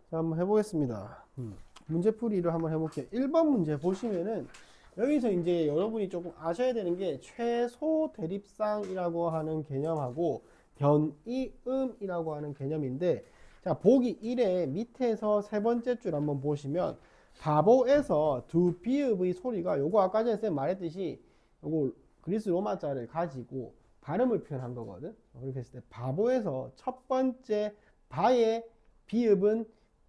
자, 한번 해보겠습니다. 문제풀이를 한번 해볼게요. 1번 문제 보시면은 여기서 이제 여러분이 조금 아셔야 되는 게 최소 대립상이라고 하는 개념하고 변이음이라고 하는 개념인데, 자, 보기 1에 밑에서 세 번째 줄 한번 보시면 바보에서 두 비읍의 소리가 요거 아까 전에 쌤 말했듯이 요거 그리스 로마자를 가지고 발음을 표현한 거거든. 그렇게 했을 때 바보에서 첫 번째 바의 비읍은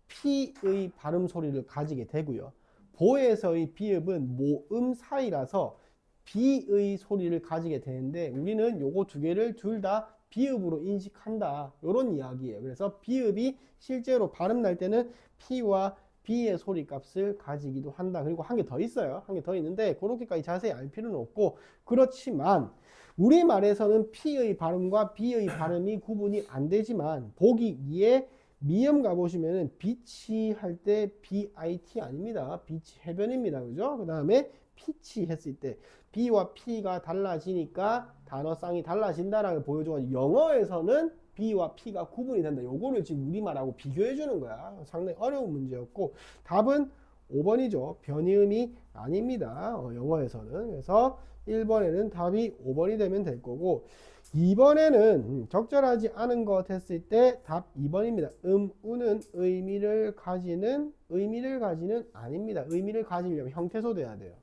P의 발음 소리를 가지게 되고요. 보에서의 비읍은 모음 사이라서 B의 소리를 가지게 되는데 우리는 요거 두 개를 둘 다 비읍으로 인식한다. 요런 이야기예요. 그래서 비읍이 실제로 발음 날 때는 P와 B의 소리 값을 가지기도 한다. 그리고 한 개 더 있어요. 한 개 더 있는데 그렇게까지 자세히 알 필요는 없고, 그렇지만 우리말에서는 P의 발음과 B의 발음이 구분이 안 되지만 보기 2에 미음 가보시면은 비치 할 때 BIT 아닙니다. 비치 해변입니다. 그죠? 그 다음에 피치 했을 때 B와 P가 달라지니까 단어쌍이 달라진다라고 보여줘가지고 영어에서는 B와 P가 구분이 된다. 요거를 지금 우리말하고 비교해 주는 거야. 상당히 어려운 문제였고 답은 5번이죠. 변이음이 아닙니다. 영어에서는. 그래서 1번에는 답이 5번이 되면 될 거고, 2번에는 적절하지 않은 것 했을 때 답 2번입니다. 우는 의미를 가지는 아닙니다. 의미를 가지려면 형태소 돼야 돼요.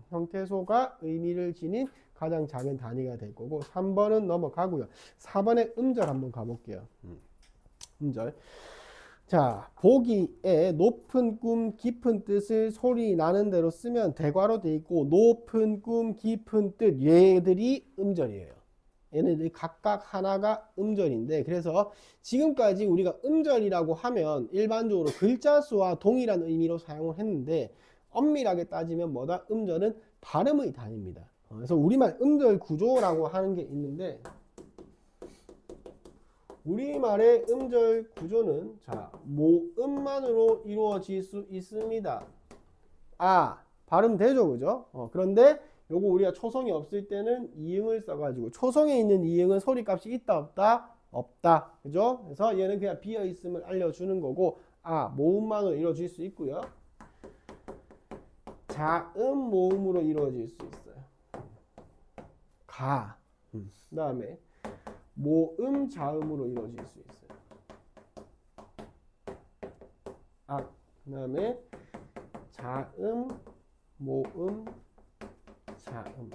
형태소가 의미를 지닌 가장 작은 단위가 될 거고, 3번은 넘어가고요. 4번에 음절 한번 가볼게요. 음절. 자, 보기에 높은 꿈, 깊은 뜻을 소리 나는 대로 쓰면 대괄호 돼 있고, 높은 꿈, 깊은 뜻, 얘들이 음절이에요. 얘네들이 각각 하나가 음절인데, 그래서 지금까지 우리가 음절이라고 하면 일반적으로 글자 수와 동일한 의미로 사용을 했는데, 엄밀하게 따지면 뭐다? 음절은 발음의 단위입니다. 그래서 우리말 음절 구조라고 하는 게 있는데, 우리말의 음절 구조는 자, 모음만으로 이루어질 수 있습니다. 발음 되죠, 그죠? 그런데 요거 우리가 초성이 없을 때는 이응을 써가지고, 초성에 있는 이응은 소리값이 있다 없다? 없다. 그죠? 그래서 얘는 그냥 비어있음을 알려주는 거고, 모음만으로 이루어질 수 있고요. 자음 모음으로 이루어질 수 있어요. 그 다음에 모음 자음으로 이루어질 수 있어요. 그 다음에 자음 모음 자음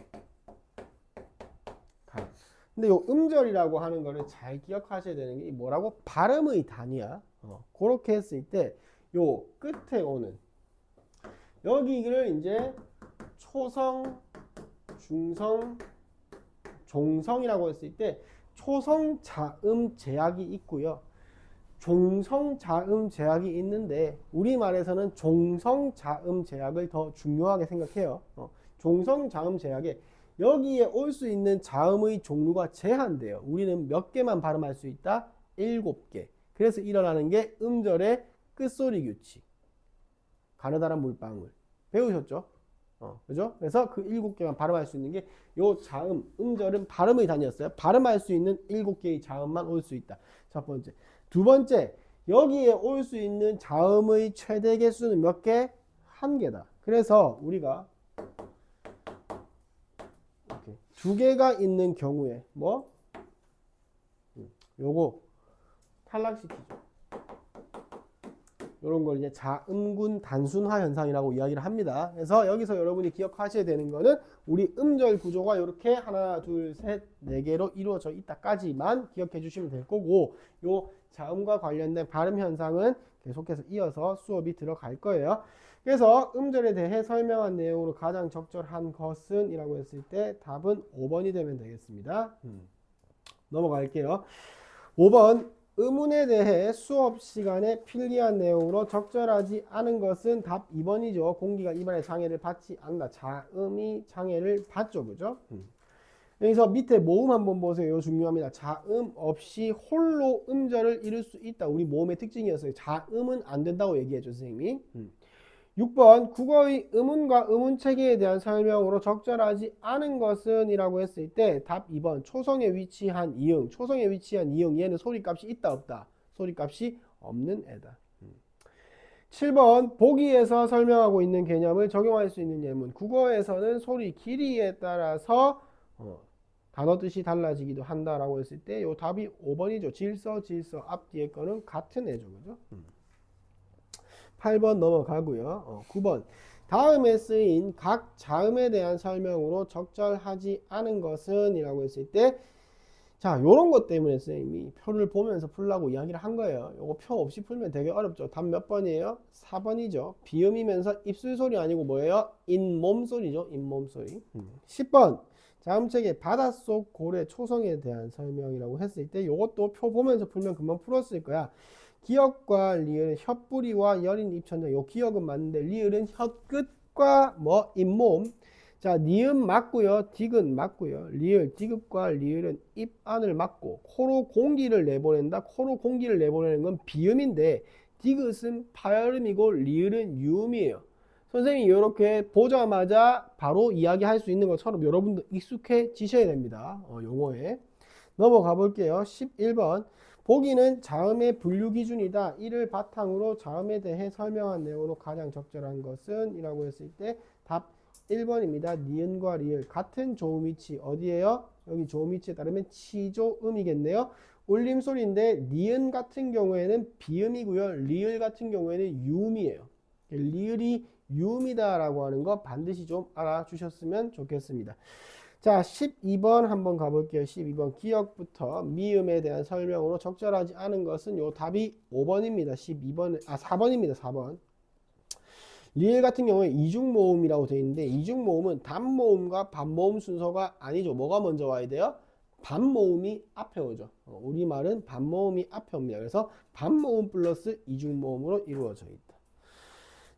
근데 요 음절이라고 하는 거를 잘 기억하셔야 되는 게 뭐라고? 발음의 단위야. 그렇게 했을 때 요 끝에 오는 여기를 이제 초성, 중성, 종성이라고 했을 때 초성 자음 제약이 있고요. 종성 자음 제약이 있는데 우리말에서는 종성 자음 제약을 더 중요하게 생각해요. 종성 자음 제약에 여기에 올 수 있는 자음의 종류가 제한돼요. 우리는 몇 개만 발음할 수 있다? 7개. 그래서 일어나는 게 음절의 끝소리 규칙. 가느다란 물방울. 배우셨죠? 그죠? 그래서 그 7개만 발음할 수 있는 게 요 자음, 음절은 발음의 단위였어요. 발음할 수 있는 7개의 자음만 올 수 있다. 첫 번째. 두 번째, 여기에 올 수 있는 자음의 최대 개수는 몇 개? 1개다. 그래서 우리가 이렇게 2개가 있는 경우에 뭐? 요거 탈락시키죠. 이런 걸 이제 자음군 단순화 현상이라고 이야기를 합니다. 그래서 여기서 여러분이 기억하셔야 되는 거는 우리 음절 구조가 이렇게 하나, 둘, 셋, 네 개로 이루어져 있다까지만 기억해 주시면 될 거고, 요 자음과 관련된 발음 현상은 계속해서 이어서 수업이 들어갈 거예요. 그래서 음절에 대해 설명한 내용으로 가장 적절한 것은 이라고 했을 때 답은 5번이 되면 되겠습니다. 넘어갈게요. 5번 의문에 대해 수업 시간에 필기한 내용으로 적절하지 않은 것은 답 2번이죠. 공기가 입안에 장애를 받지 않는다. 자음이 장애를 받죠. 그죠? 여기서 밑에 모음 한번 보세요. 이거 중요합니다. 자음 없이 홀로 음절을 이룰 수 있다. 우리 모음의 특징이었어요. 자음은 안 된다고 얘기해줘, 선생님이. 6번 국어의 의문과 의문체계에 대한 설명으로 적절하지 않은 것은 이라고 했을 때 답 2번 초성에 위치한 이응. 초성에 위치한 이응, 얘는 소리값이 있다 없다? 소리값이 없는 애다. 7번 보기에서 설명하고 있는 개념을 적용할 수 있는 예문. 국어에서는 소리 길이에 따라서 단어 뜻이 달라지기도 한다라고 했을 때 요 답이 5번이죠. 질서 앞뒤에 거는 같은 애죠. 그죠? 8번 넘어가고요. 9번 다음에 쓰인 각 자음에 대한 설명으로 적절하지 않은 것은 이라고 했을 때 자, 요런 것 때문에 선생님이 표를 보면서 풀라고 이야기를 한 거예요. 요거 표 없이 풀면 되게 어렵죠. 답 몇 번이에요? 4번이죠. 비음이면서 입술 소리 아니고 뭐예요? 잇몸 소리죠. 잇몸 소리. 10번 자음책의 바닷속 고래 초성에 대한 설명이라고 했을 때 요것도 표 보면서 풀면 금방 풀었을 거야. 기역과 리을은 혓뿌리와 여린 입천장. 요 기역은 맞는데 리을은 혓끝과 뭐 잇몸. 자, 니은 맞고요. 딕은 맞고요. 리을, 디귿과 리을은 입 안을 맞고 코로 공기를 내보낸다. 코로 공기를 내보내는 건 비음인데 디귿은 파열음이고 리을은 유음이에요. 선생님이 이렇게 보자마자 바로 이야기할 수 있는 것처럼 여러분도 익숙해지셔야 됩니다. 용어에. 넘어가 볼게요. 11번. 보기는 자음의 분류 기준이다. 이를 바탕으로 자음에 대해 설명한 내용으로 가장 적절한 것은 이라고 했을 때 답 1번입니다. 니은과 리을 같은 조음 위치 어디에요? 여기 조음 위치에 따르면 치조음이겠네요. 울림소리인데 니은 같은 경우에는 비음이고요. 리을 같은 경우에는 유음이에요. 리을이 유음이다라고 하는 거 반드시 좀 알아주셨으면 좋겠습니다. 자, 12번 한번 가볼게요. 12번 기역부터 미음에 대한 설명으로 적절하지 않은 것은 요 답이 5번입니다. 4번입니다. 4번. 리을 같은 경우에 이중모음이라고 되어 있는데 이중모음은 단모음과 반모음 순서가 아니죠. 뭐가 먼저 와야 돼요? 반모음이 앞에 오죠. 우리말은 반모음이 앞에 옵니다. 그래서 반모음 플러스 이중모음으로 이루어져 있다.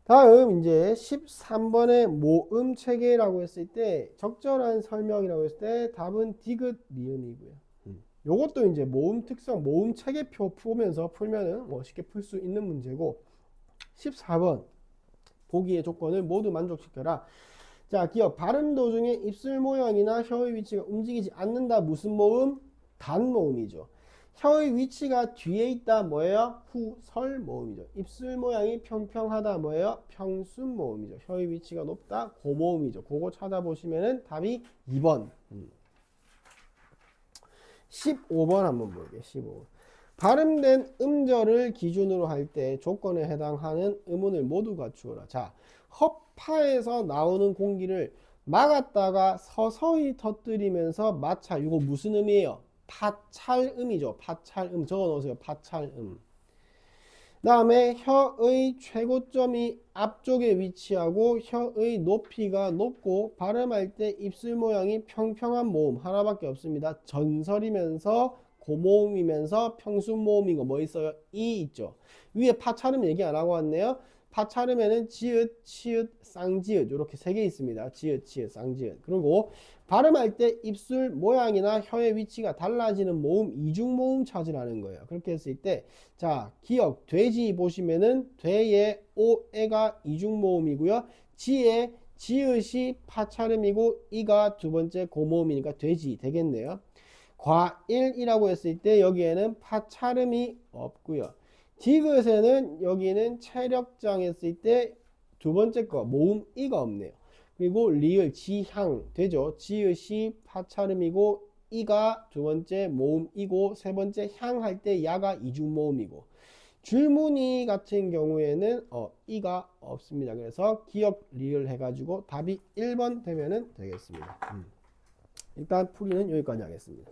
다음 이제 13번의 모음 체계라고 했을 때 적절한 설명이라고 했을 때 답은 디귿 리음이고요. 요것도 이제 모음 특성, 모음 체계표 보면서 풀면은 쉽게 풀 수 있는 문제고 14번 보기의 조건을 모두 만족시켜라. 자, 기억 발음 도중에 입술 모양이나 혀의 위치가 움직이지 않는다. 무슨 모음? 단모음이죠. 혀의 위치가 뒤에 있다. 뭐예요? 후설 모음이죠. 입술 모양이 평평하다. 뭐예요? 평순 모음이죠. 혀의 위치가 높다. 고모음이죠. 그거 찾아보시면은 답이 2번. 15번 한번 볼게요. 15번. 발음된 음절을 기준으로 할 때 조건에 해당하는 음운을 모두 갖추어라. 자, 허파에서 나오는 공기를 막았다가 서서히 터뜨리면서 마차. 이거 무슨 음이에요? 파찰음이죠. 파찰음. 적어 놓으세요. 파찰음. 다음에 혀의 최고점이 앞쪽에 위치하고 혀의 높이가 높고 발음할 때 입술 모양이 평평한 모음 하나밖에 없습니다. 전설이면서 고모음이면서 평순모음인 거 뭐 있어요? 이 있죠. 위에 파차름 얘기 안 하고 왔네요. 파차름에는 지읒, 치읒, 쌍지읒 이렇게 세 개 있습니다. 지읒, 치읒, 쌍지읒. 그리고 발음할 때 입술 모양이나 혀의 위치가 달라지는 모음, 이중모음 찾으라는 거예요. 그렇게 했을 때 자, 기억, 돼지 보시면은 돼의 오에가 이중모음이고요. 지의 지읒이 파차름이고 이가 두 번째 고모음이니까 돼지 되겠네요. 과일이라고 했을 때 여기에는 파차름이 없고요. 디귿에는 여기는 체력장 했을 때 두 번째 거 모음 이가 없네요. 그리고 리을 지향 되죠. 지읒이 파차름이고 이가 두 번째 모음이고 세 번째 향할 때 야가 이중모음이고 줄무늬 같은 경우에는 이가 없습니다. 그래서 기역 리을 해가지고 답이 1번 되면은 되겠습니다. 일단 풀이는 여기까지 하겠습니다.